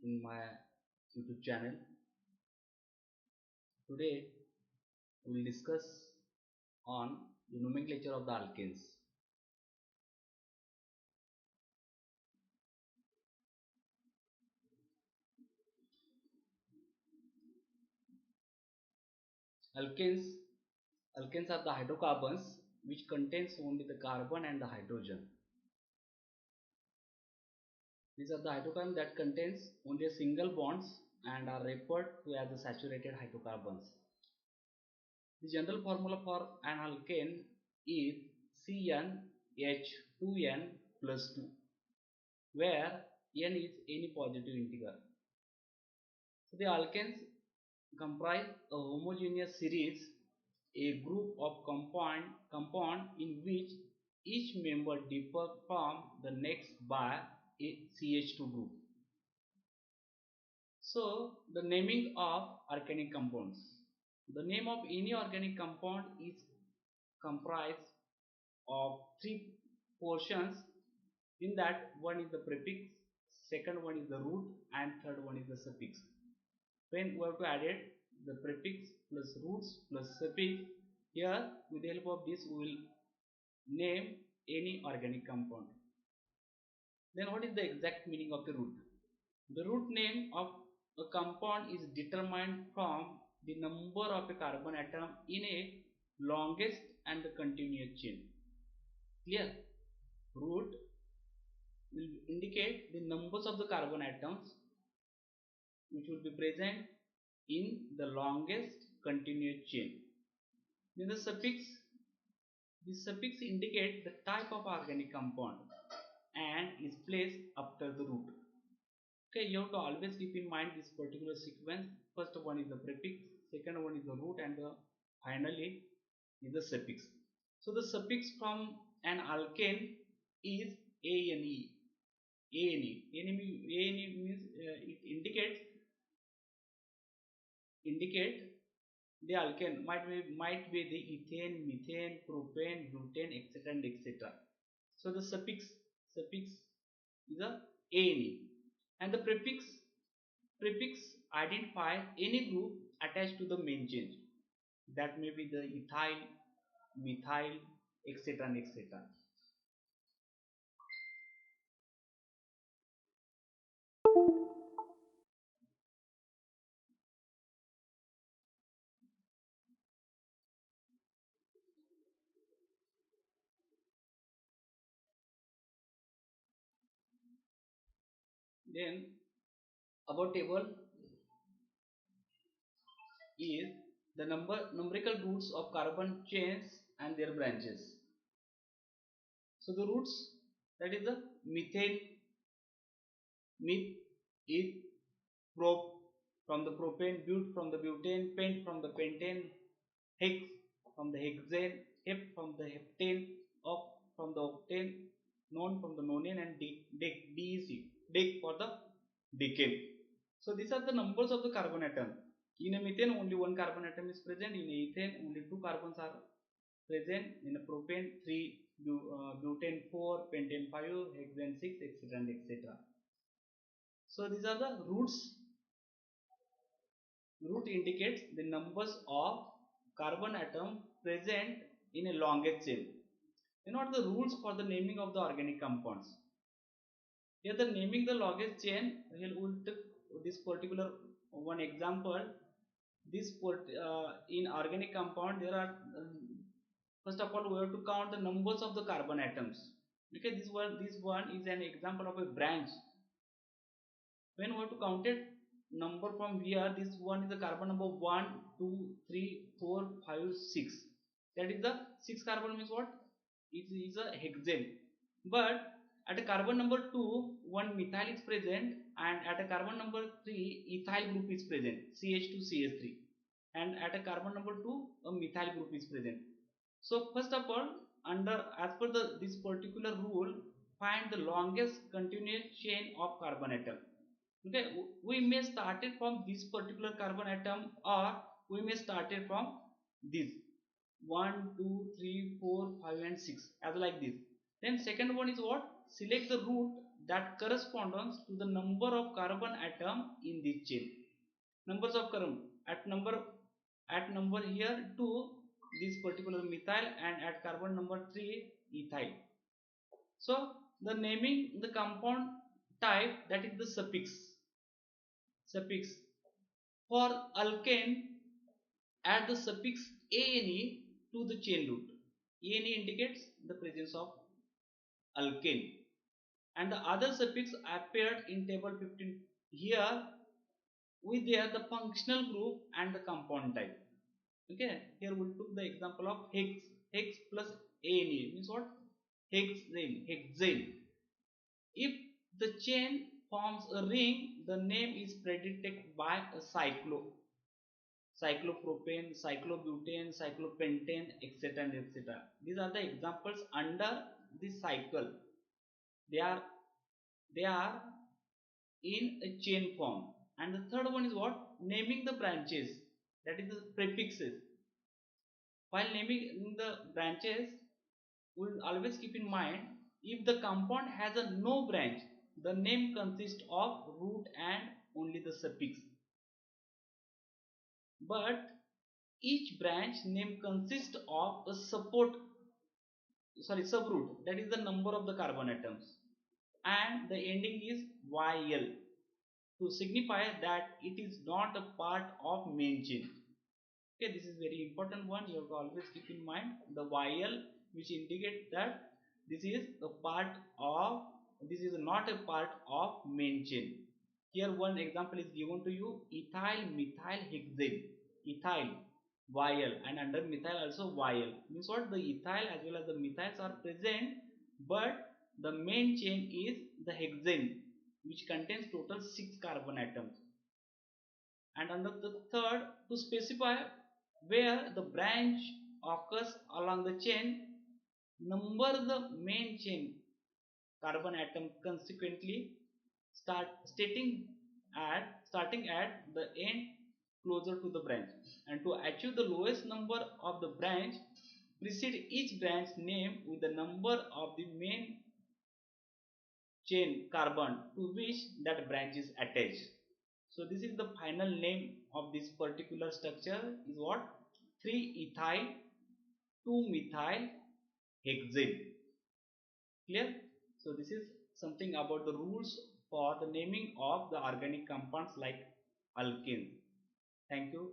in my YouTube channel. Today we will discuss on the nomenclature of the alkanes. Alkanes Alkanes are the hydrocarbons which contains only the carbon and the hydrogen. These are the hydrocarbons that contains only a single bonds and are referred to as the saturated hydrocarbons. The general formula for an alkane is CnH2n plus 2, where n is any positive integer. So the alkanes comprise a homogeneous series, a group of compound in which each member differs from the next by a CH2 group. So the naming of organic compounds. The name of any organic compound is comprised of three portions. In that, one is the prefix, second one is the root, and third one is the suffix. When we have to add it, the prefix plus roots plus suffix, here with the help of this we will name any organic compound. Then what is the exact meaning of the root? The root name of a compound is determined from the number of a carbon atom in a longest and the continuous chain. Clear? Root will indicate the numbers of the carbon atoms which will be present in the longest continuous chain. Then the suffix indicates the type of organic compound and is placed after the root. Okay, you have to always keep in mind this particular sequence. First one is the prefix, second one is the root, and finally is the suffix. So the suffix from an alkane is ane. Ane means it indicate the alkane might be the ethane, methane, propane, butane, etc. and etc. So the suffix is a ane, and the prefix identify any group attached to the main chain. That may be the ethyl, methyl, etc. and etc. Then above table is the numerical roots of carbon chains and their branches. So the roots, that is the methane, meth is prop from the propane, but from the butane, pent from the pentane, hex from the hexane, hep from the heptane, oct from the octane, non from the nonane, and dec for the decane. So these are the numbers of the carbon atom. In a methane only one carbon atom is present, in a ethane only two carbons are present, in a propane 3, butane 4, pentane 5, hexane 6, etc. and etc. So these are the roots. Root indicates the numbers of carbon atom present in a longest chain. You know what the rules for the naming of the organic compounds? Here the naming the longest chain, we will take this particular one example. In organic compound there are first of all we have to count the numbers of the carbon atoms. Okay, this one is an example of a branch. When we have to count it number from here, this one is the carbon number 1 2 3 4 5 6. That is the 6 carbon means what? It is a hexane. But at a carbon number 2 one methyl is present, and at a carbon number 3 ethyl group is present, CH2CH3, and at a carbon number 2 a methyl group is present. So first of all, under as per the this particular rule, find the longest continuous chain of carbon atom. Okay, we may start it from this particular carbon atom, or we may start it from this 1 2 3 4 5 and 6 as like this. Then second one is what? Select the root that corresponds to the number of carbon atom in this chain. Numbers of carbon at number here 2 this particular methyl, and at carbon number 3 ethyl. So the naming the compound type, that is the suffix. For alkane, add the suffix ane to the chain root. Ane indicates the presence of alkane, and the other suffix appeared in table 15 here with there the functional group and the compound type. Okay, here we took the example of hex plus ane means what? Hexane. If the chain forms a ring, the name is predicted by a cyclopropane, cyclobutane, cyclopentane, etc., and etc. These are the examples under this cycle. They are in a chain form. And the third one is what? Naming the branches, that is the prefixes. While naming the branches, we'll always keep in mind, if the compound has a no branch, the name consists of root and only the suffix. But each branch name consists of a subroot, that is the number of the carbon atoms, and the ending is YL to signify that it is not a part of main chain. Okay, this is very important one, you have to always keep in mind the YL, which indicates that this is a part of, this is not a part of main chain. Here one example is given to you: ethyl methyl hexane. Ethyl YL, and under methyl also YL, means what? The ethyl as well as the methyls are present, but the main chain is the hexane, which contains total 6 carbon atoms. And under the third, to specify where the branch occurs along the chain, number the main chain carbon atom consequently, starting at the end closer to the branch. And to achieve the lowest number of the branch, precede each branch name with the number of the main chain carbon to which that branch is attached. So this is the final name of this particular structure is what? 3 ethyl 2 methyl hexane. Clear? So this is something about the rules for the naming of the organic compounds like alkanes. Thank you.